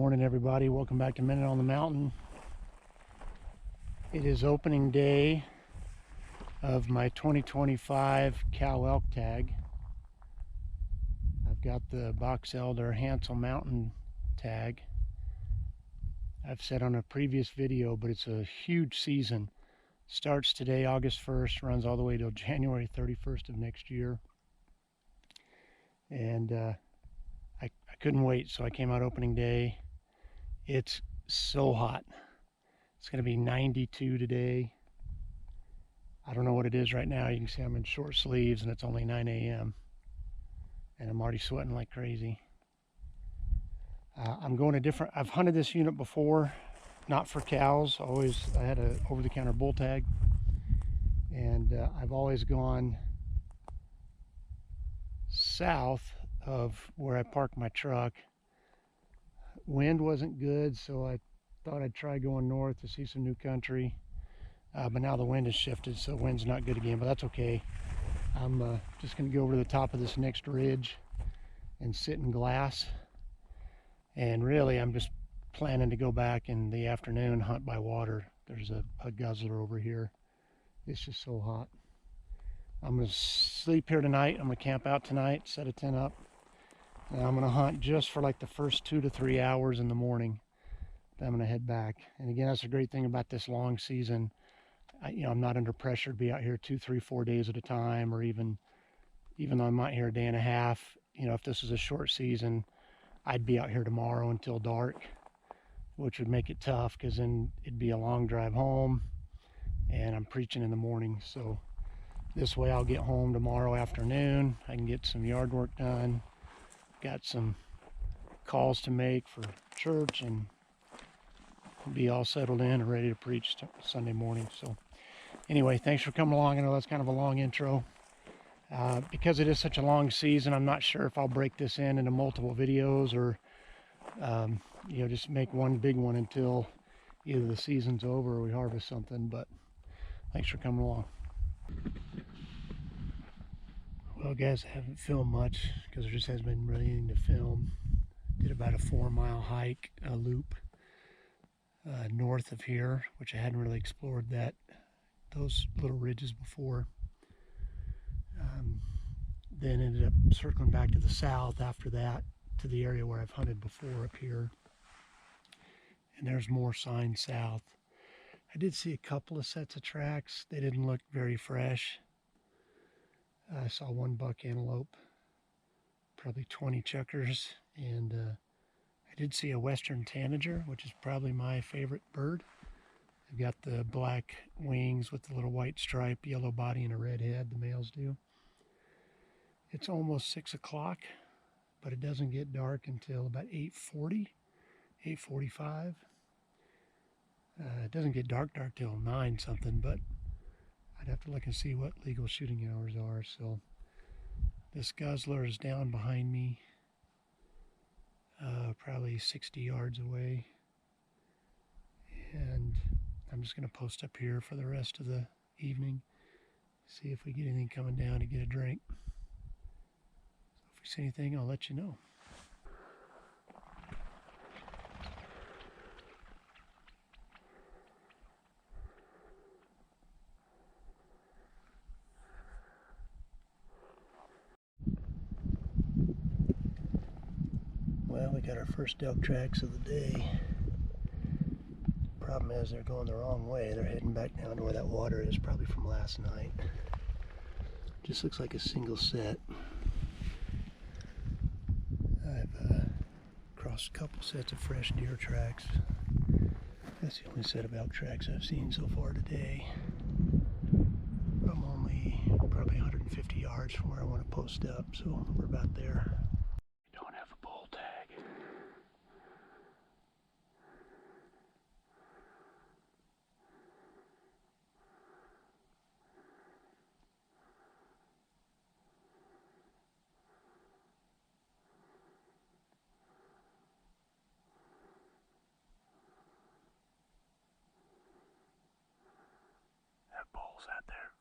morning, everybody. Welcome back to Minute on the Mountain. It is opening day of my 2025 cow elk tag. I've got the Box Elder Hansel Mountain tag. I've said on a previous video, but it's a huge season. Starts today, August 1st, runs all the way till January 31st of next year. And I couldn't wait, so I came out opening day. It's so hot. It's going to be 92 today. I don't know what it is right now. You can see I'm in short sleeves and it's only 9 a.m. and I'm already sweating like crazy. I'm going to different, I've hunted this unit before, not for cows. I had a over-the-counter bull tag, and I've always gone south of where I park my truck. Wind wasn't good, so I thought I'd try going north to see some new country. But now the wind has shifted, so wind's not good again, but that's okay. I'm just going to go over to the top of this next ridge and sit in glass. And really, I'm just planning to go back in the afternoon, hunt by water. There's a guzzler over here. It's just so hot. I'm going to sleep here tonight. I'm going to camp out tonight, set a tent up. And I'm going to hunt just for like the first 2 to 3 hours in the morning. Then I'm going to head back. And again, that's a great thing about this long season. I'm not under pressure to be out here 2, 3, 4 days at a time, or even though I'm out here a day and a half. If this is a short season, I'd be out here tomorrow until dark, which would make it tough because then it'd be a long drive home and I'm preaching in the morning. So this way I'll get home tomorrow afternoon. I can get some yard work done. Got some calls to make for church and be all settled in and ready to preach Sunday morning. So anyway, thanks for coming along. I know that's kind of a long intro. Because it is such a long season, I'm not sure if I'll break this into multiple videos or just make one big one until either the season's over or we harvest something. But thanks for coming along. Well, guys, I haven't filmed much because there just hasn't been really anything to film. Did about a 4-mile hike, a loop north of here, which I hadn't really explored those little ridges before. Then ended up circling back to the south after that to the area where I've hunted before up here. And there's more signs south. I did see a couple of sets of tracks. They didn't look very fresh. I saw one buck antelope, probably 20 chuckers, and I did see a western tanager, which is probably my favorite bird. They've got the black wings with the little white stripe, yellow body, and a red head, the males do. It's almost 6 o'clock, but it doesn't get dark until about 8:40, 8:45. It doesn't get dark till 9 something, but I'd have to look and see what legal shooting hours are. So this guzzler is down behind me, probably 60 yards away. And I'm just going to post up here for the rest of the evening, see if we get anything coming down to get a drink. If we see anything, I'll let you know. Well, we got our first elk tracks of the day. Problem is they're going the wrong way. They're heading back down to where that water is, probably from last night. Just looks like a single set. I've crossed a couple sets of fresh deer tracks. That's the only set of elk tracks I've seen so far today. I'm only probably 150 yards from where I want to post up, so we're about there. We don't have a bull tag. That bull's out there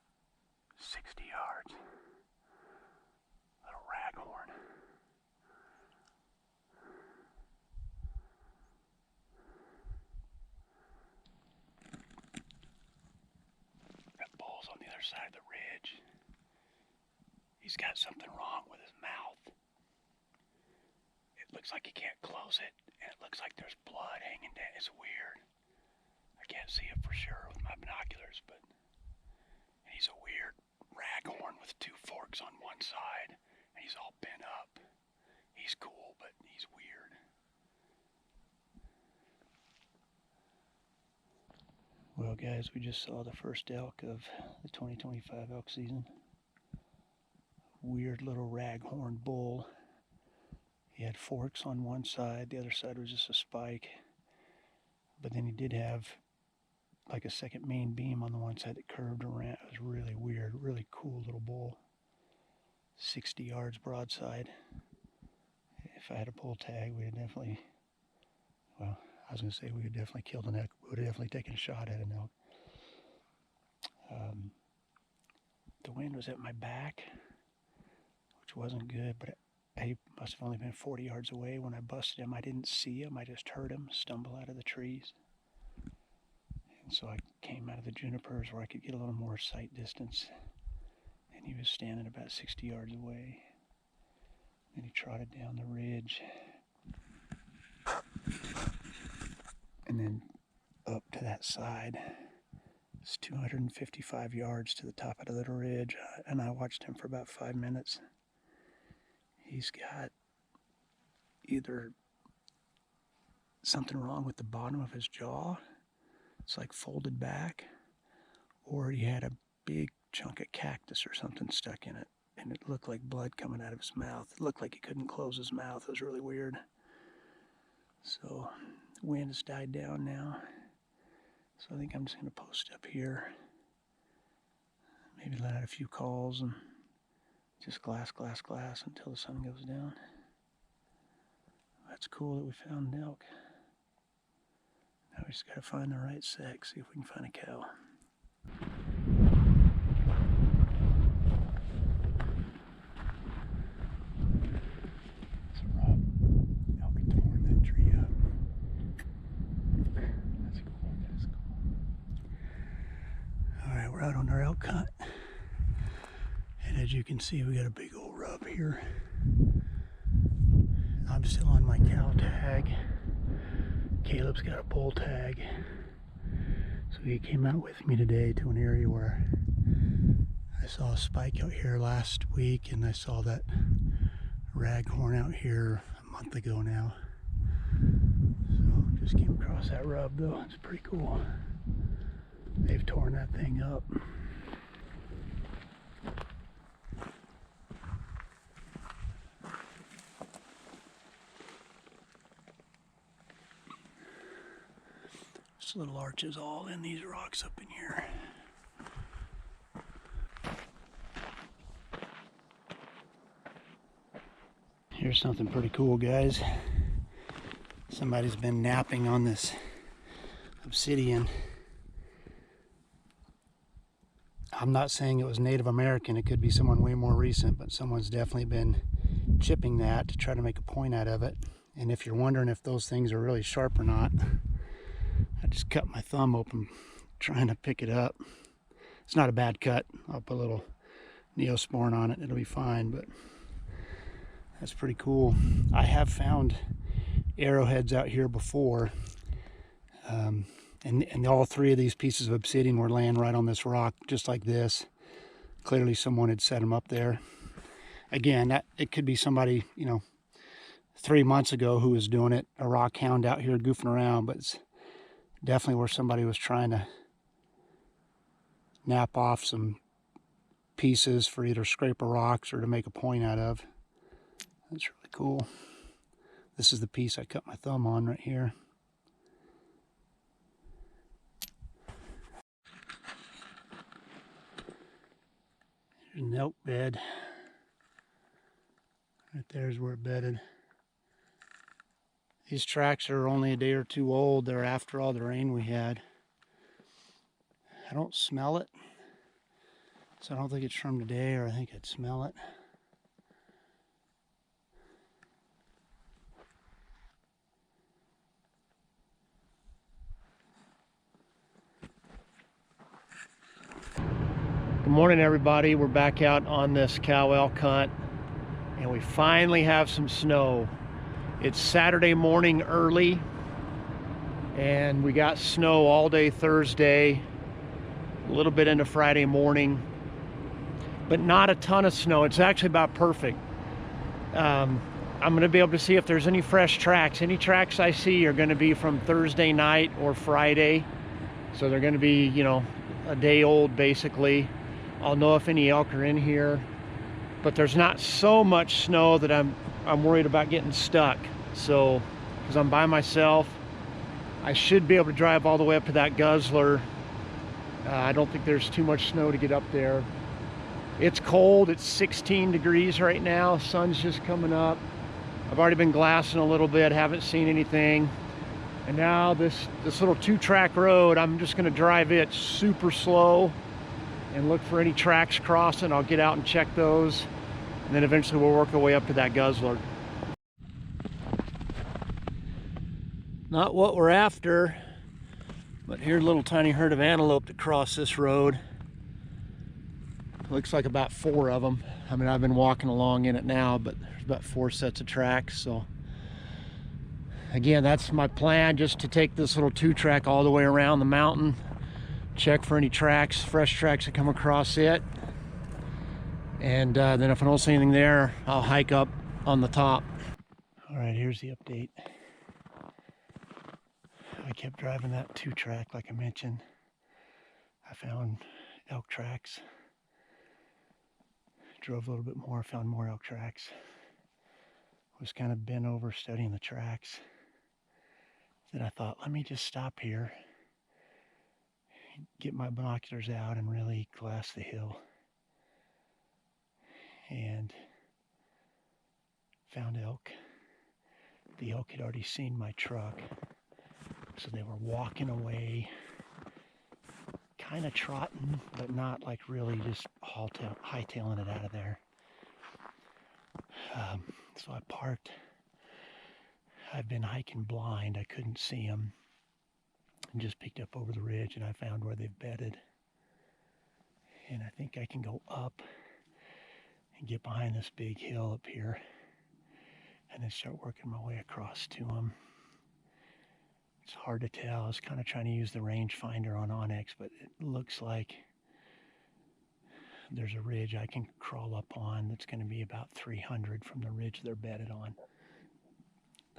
60 yards. Little raghorn. other side of the ridge. He's got something wrong with his mouth. It looks like he can't close it, and it looks like there's blood hanging down. It's weird. I can't see it for sure with my binoculars, but he's a weird raghorn with two forks on one side, and he's all bent up. He's cool, but he's weird. Well, guys, we just saw the first elk of the 2025 elk season. Weird little raghorn bull. He had forks on one side, the other side was just a spike. But then he did have like a second main beam on the one side that curved around. It was really weird, really cool little bull. 60 yards broadside. If I had a pull tag, we would definitely, well, I was going to say we would definitely killed an elk. We would have definitely taken a shot at an elk. The wind was at my back, which wasn't good, but he must have only been 40 yards away. When I busted him, I didn't see him. I just heard him stumble out of the trees. And so I came out of the junipers where I could get a little more sight distance. And he was standing about 60 yards away. Then he trotted down the ridge. And then up to that side. It's 255 yards to the top of the little ridge. And I watched him for about 5 minutes. He's got either something wrong with the bottom of his jaw. It's like folded back. Or he had a big chunk of cactus or something stuck in it. And it looked like blood coming out of his mouth. It looked like he couldn't close his mouth. It was really weird. So the wind has died down now. So I think I'm just going to post up here. Maybe let out a few calls and just glass until the sun goes down. That's cool that we found an elk. Now we just got to find the right sex, see if we can find a cow. Out on our elk hunt, and as you can see, we got a big old rub here. I'm still on my cow tag. Caleb's got a bull tag, so he came out with me today to an area where I saw a spike out here last week, and I saw that raghorn out here a month ago now. So just came across that rub though. It's pretty cool. They've torn that thing up. Just little arches all in these rocks up in here. Here's something pretty cool, guys. Somebody's been napping on this obsidian. I'm not saying it was Native American, it could be someone way more recent, but someone's definitely been chipping that to try to make a point out of it. And if you're wondering if those things are really sharp or not, I just cut my thumb open trying to pick it up. It's not a bad cut. I'll put a little Neosporin on it, it'll be fine, but that's pretty cool. I have found arrowheads out here before. And all three of these pieces of obsidian were laying right on this rock, just like this. Clearly someone had set them up there. Again, it could be somebody, 3 months ago who was doing it, a rock hound out here goofing around, but it's definitely where somebody was trying to nap off some pieces for either scraper rocks or to make a point out of. That's really cool. This is the piece I cut my thumb on right here. There's an elk bed. Right there's where it bedded. These tracks are only a day or two old. They're after all the rain we had. I don't smell it. So I don't think it's from today, or I think I'd smell it. Good Good morning, everybody. We're back out on this cow elk hunt, and we finally have some snow. It's Saturday morning early, and we got snow all day Thursday, a little bit into Friday morning, but not a ton of snow. It's actually about perfect. I'm going to be able to see if there's any fresh tracks. Any tracks I see are going to be from Thursday night or Friday, so they're going to be, you know, a day old basically. I'll know if any elk are in here, but there's not so much snow that I'm worried about getting stuck. So, because I'm by myself, I should be able to drive all the way up to that guzzler. I don't think there's too much snow to get up there. It's cold. It's 16 degrees right now. Sun's just coming up. I've already been glassing a little bit, haven't seen anything. And now this little 2-track road, I'm just going to drive it super slow and look for any tracks crossing. I'll get out and check those, and then eventually we'll work our way up to that guzzler. Not what we're after, but here's a little tiny herd of antelope that cross this road. Looks like about 4 of them. I mean, I've been walking along in it now, but there's about 4 sets of tracks. So again, that's my plan, just to take this little 2-track all the way around the mountain, check for any tracks, fresh tracks that come across it, and then if I don't see anything there, I'll hike up on the top. All right, here's the update. I kept driving that 2-track like I mentioned. I found elk tracks. Drove a little bit more, found more elk tracks. Was kind of bent over studying the tracks. Then I thought, let me just stop here, get my binoculars out and really glass the hill. And found elk. The elk had already seen my truck, so they were walking away, kind of trotting, but not like really just hightailing it out of there. So I parked. I've been hiking blind. I couldn't see them. And just peeked up over the ridge, and I found where they've bedded. And I think I can go up and get behind this big hill up here, and then start working my way across to them. It's hard to tell. I was kind of trying to use the rangefinder on Onyx, but it looks like there's a ridge I can crawl up on that's going to be about 300 from the ridge they're bedded on.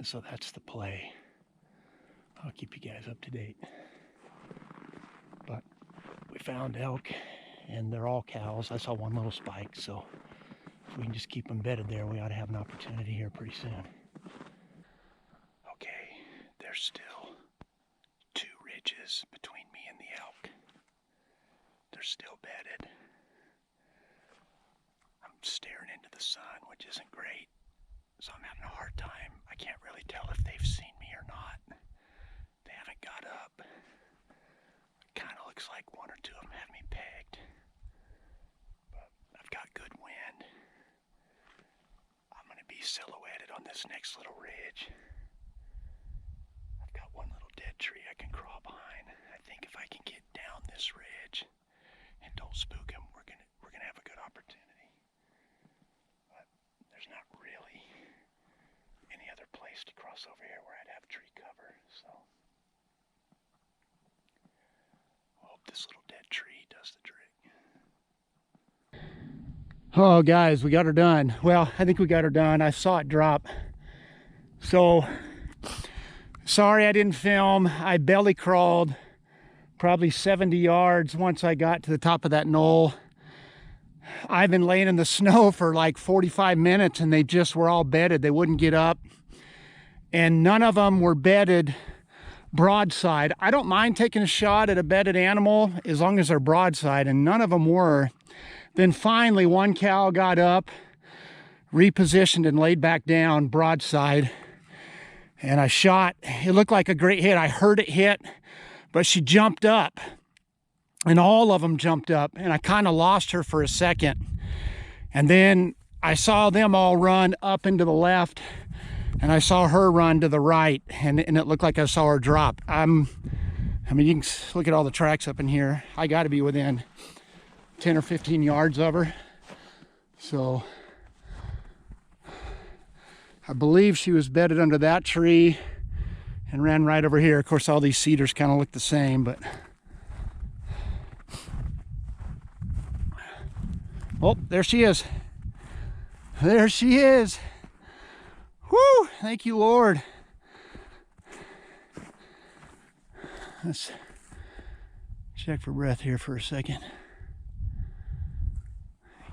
So that's the play. I'll keep you guys up to date. But we found elk, and they're all cows. I saw one little spike, so if we can just keep them bedded there, we ought to have an opportunity here pretty soon. Okay, there's still 2 ridges between me and the elk. They're still bedded. I'm staring into the sun, which isn't great, so I'm having a hard time. I can't really tell if they've seen me or not. They haven't got up. It kind of looks like 1 or 2 of them have me pegged. But I've got good wind. I'm going to be silhouetted on this next little ridge. I've got one little dead tree I can crawl behind. I think if I can get down this ridge and don't spook him, we're gonna have a good opportunity. But there's not really any other place to cross over here where I'd have tree cover, so I hope this little dead tree does the trick. Oh guys, we got her done. Well, I think we got her done. I saw it drop. So sorry I didn't film. I belly crawled probably 70 yards once I got to the top of that knoll. I've been laying in the snow for like 45 minutes, and they just were all bedded. They wouldn't get up, and none of them were bedded broadside. I don't mind taking a shot at a bedded animal as long as they're broadside, and none of them were. Then finally one cow got up, repositioned, and laid back down broadside, and I shot. It looked like a great hit. I heard it hit, but she jumped up, and all of them jumped up, and I kind of lost her for a second. And then I saw them all run up into the left, and I saw her run to the right, and it looked like I saw her drop. I mean, you can look at all the tracks up in here. I got to be within 10 or 15 yards of her. So I believe she was bedded under that tree and ran right over here. Of course, all these cedars kind of look the same, but oh, there she is. There she is. Whoo! Thank you, Lord. Let's check for breath here for a second.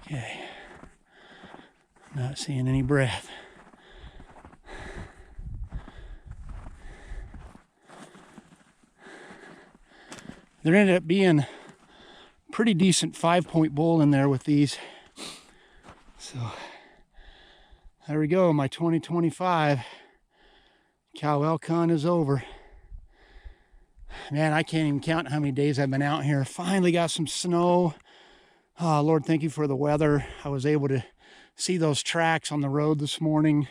Okay. Not seeing any breath. There ended up being pretty decent 5-point bull in there with these. So there we go. My 2025 cow elk hunt is over. Man, I can't even count how many days I've been out here. Finally got some snow. Oh, Lord, thank you for the weather. I was able to see those tracks on the road this morning.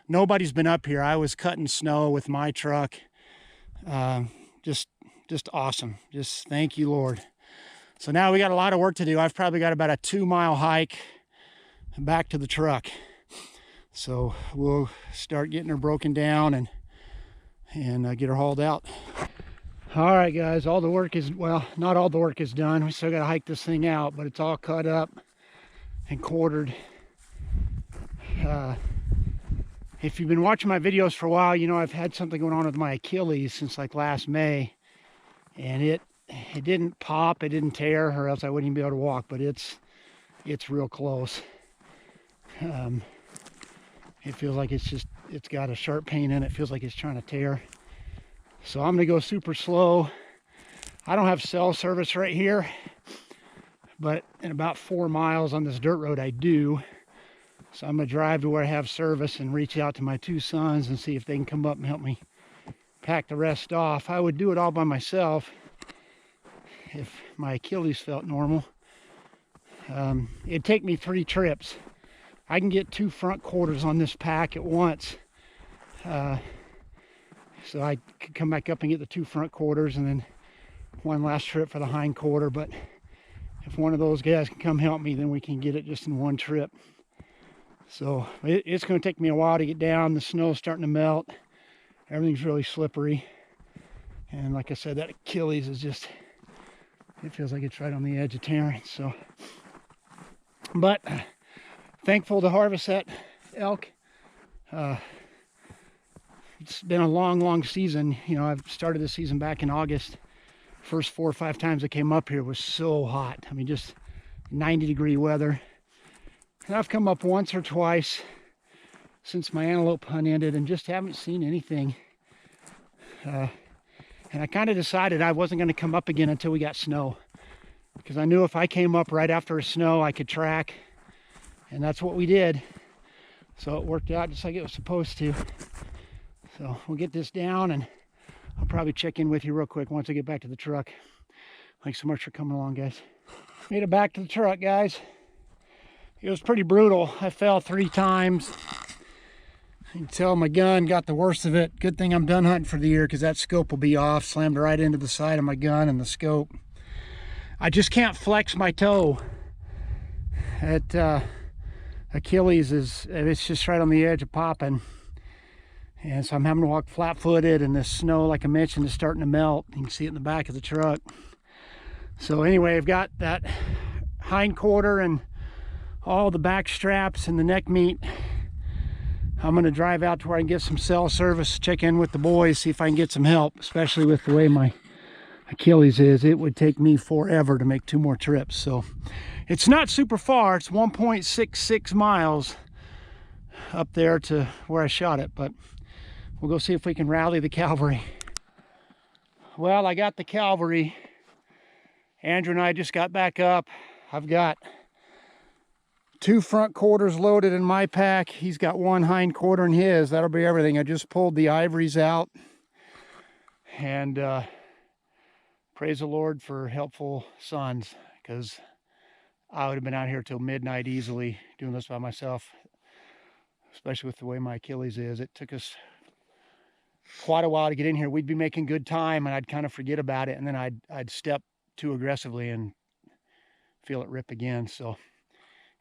Nobody's been up here. I was cutting snow with my truck. Just awesome. Just thank you, Lord. So now we got a lot of work to do. I've probably got about a 2-mile hike back to the truck. So we'll start getting her broken down and get her hauled out. All right, guys, all the work is, well, not all the work is done. We still got to hike this thing out, but it's all cut up and quartered. If you've been watching my videos for a while, you know I've had something going on with my Achilles since like last May, and it didn't pop, it didn't tear, or else I wouldn't even be able to walk, but it's real close. It feels like it's got a sharp pain in it. It feels like it's trying to tear. So I'm gonna go super slow. I don't have cell service right here, but in about 4 miles on this dirt road I do. So I'm gonna drive to where I have service and reach out to my 2 sons and see if they can come up and help me pack the rest off. I would do it all by myself if my Achilles felt normal. It'd take me 3 trips. I can get 2 front quarters on this pack at once. So I could come back up and get the 2 front quarters and then 1 last trip for the hind quarter. But if one of those guys can come help me, then we can get it just in 1 trip. So it's going to take me a while to get down. The snow's starting to melt. Everything's really slippery. And like I said, that Achilles is just, it feels like it's right on the edge of tearing. So, but thankful to harvest that elk. It's been a long season. You know, I've started this season back in August. First 4 or 5 times I came up here was so hot. I mean, just 90-degree weather. And I've come up once or twice since my antelope hunt ended and just haven't seen anything. And I kind of decided I wasn't going to come up again until we got snow, because I knew if I came up right after a snow, I could track. And that's what we did. So it worked out just like it was supposed to. So we'll get this down and I'll probably check in with you real quick once I get back to the truck. Thanks so much for coming along, guys. Made it back to the truck, guys. It was pretty brutal. I fell 3 times. You can tell my gun got the worst of it. Good thing I'm done hunting for the year, because that scope will be off. Slammed right into the side of my gun and the scope. I just can't flex my toe. That Achilles it's just right on the edge of popping. And so I'm having to walk flat-footed, and this snow, like I mentioned, is starting to melt. You can see it in the back of the truck. So anyway, I've got that hind quarter and all the back straps and the neck meat. I'm going to drive out to where I can get some cell service, check in with the boys, see if I can get some help, especially with the way my Achilles is. It would take me forever to make 2 more trips. So it's not super far. It's 1.66 miles up there to where I shot it, but we'll go see if we can rally the cavalry. Well, I got the cavalry. Andrew and I just got back up. I've got 2 front quarters loaded in my pack. He's got 1 hind quarter in his. That'll be everything. I just pulled the ivories out. And praise the Lord for helpful sons, because I would have been out here till midnight easily doing this by myself, especially with the way my Achilles is. It took us quite a while to get in here. We'd be making good time and I'd kind of forget about it, and then I'd step too aggressively and feel it rip again. So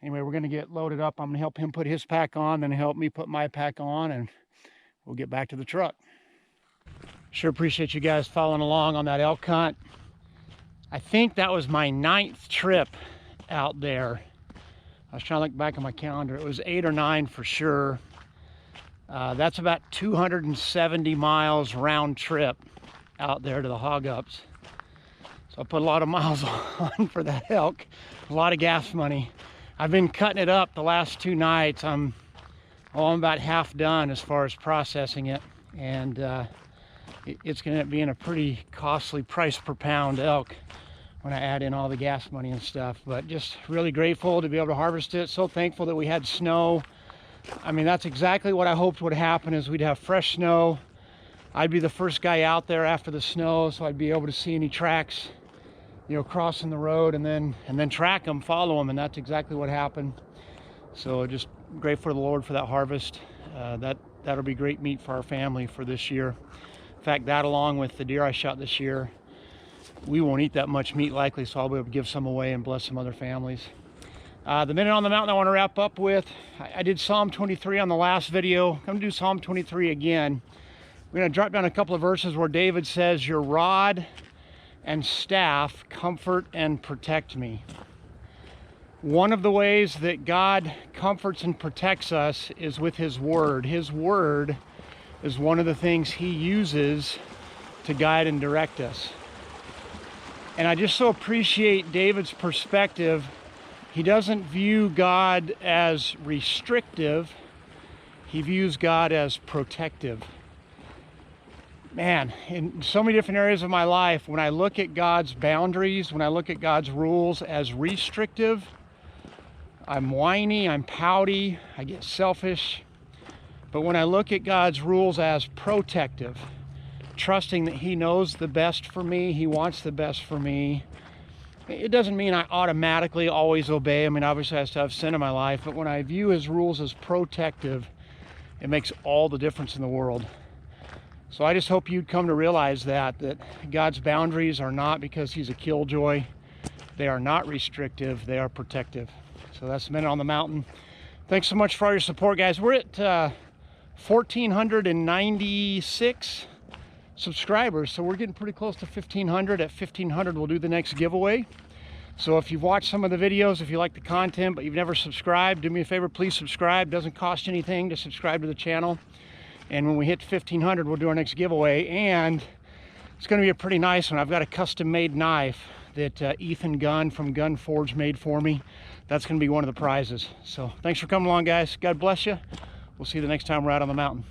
anyway, we're going to get loaded up. I'm going to help him put his pack on, then help me put my pack on, and we'll get back to the truck. Sure appreciate you guys following along on that elk hunt. I think that was my 9th trip out there. I was trying to look back on my calendar. It was 8 or 9 for sure. That's about 270 miles round trip out there to the hog ups. So I put a lot of miles on for that elk. A lot of gas money. I've been cutting it up the last 2 nights. I'm about half done as far as processing it. And it's going to end up being a pretty costly price per pound elk when I add in all the gas money and stuff. But just really grateful to be able to harvest it. So thankful that we had snow. I mean, that's exactly what I hoped would happen, is we'd have fresh snow. I'd be the first guy out there after the snow, so I'd be able to see any tracks, you know, crossing the road, and then track them, follow them, and that's exactly what happened. So just grateful to the Lord for that harvest. That'll be great meat for our family for this year. In fact, that along with the deer I shot this year, we won't eat that much meat likely, so I'll be able to give some away and bless some other families. The Minute on the Mountain I want to wrap up with, I did Psalm 23 on the last video. I'm going to do Psalm 23 again. We're going to drop down a couple of verses where David says, "Your rod and staff comfort and protect me." One of the ways that God comforts and protects us is with his word. His word is one of the things he uses to guide and direct us. And I just so appreciate David's perspective. He doesn't view God as restrictive. He views God as protective. Man, in so many different areas of my life, when I look at God's boundaries, when I look at God's rules as restrictive, I'm whiny, I'm pouty, I get selfish. But when I look at God's rules as protective, trusting that he knows the best for me, he wants the best for me, it doesn't mean I automatically always obey. I mean, obviously I still have sin in my life, but when I view his rules as protective, it makes all the difference in the world. So I just hope you'd come to realize that God's boundaries are not because he's a killjoy. They are not restrictive, they are protective. So that's the Minute on the Mountain. Thanks so much for all your support, guys. We're at 1,496 subscribers, so we're getting pretty close to 1,500. At 1,500, we'll do the next giveaway. So if you've watched some of the videos, if you like the content, but you've never subscribed, do me a favor, please subscribe. Doesn't cost anything to subscribe to the channel. And when we hit 1,500, we'll do our next giveaway, and it's going to be a pretty nice one. I've got a custom-made knife that Ethan Gunn from Gun Forge made for me. That's going to be one of the prizes. So thanks for coming along, guys. God bless you. We'll see you the next time we're out on the mountain.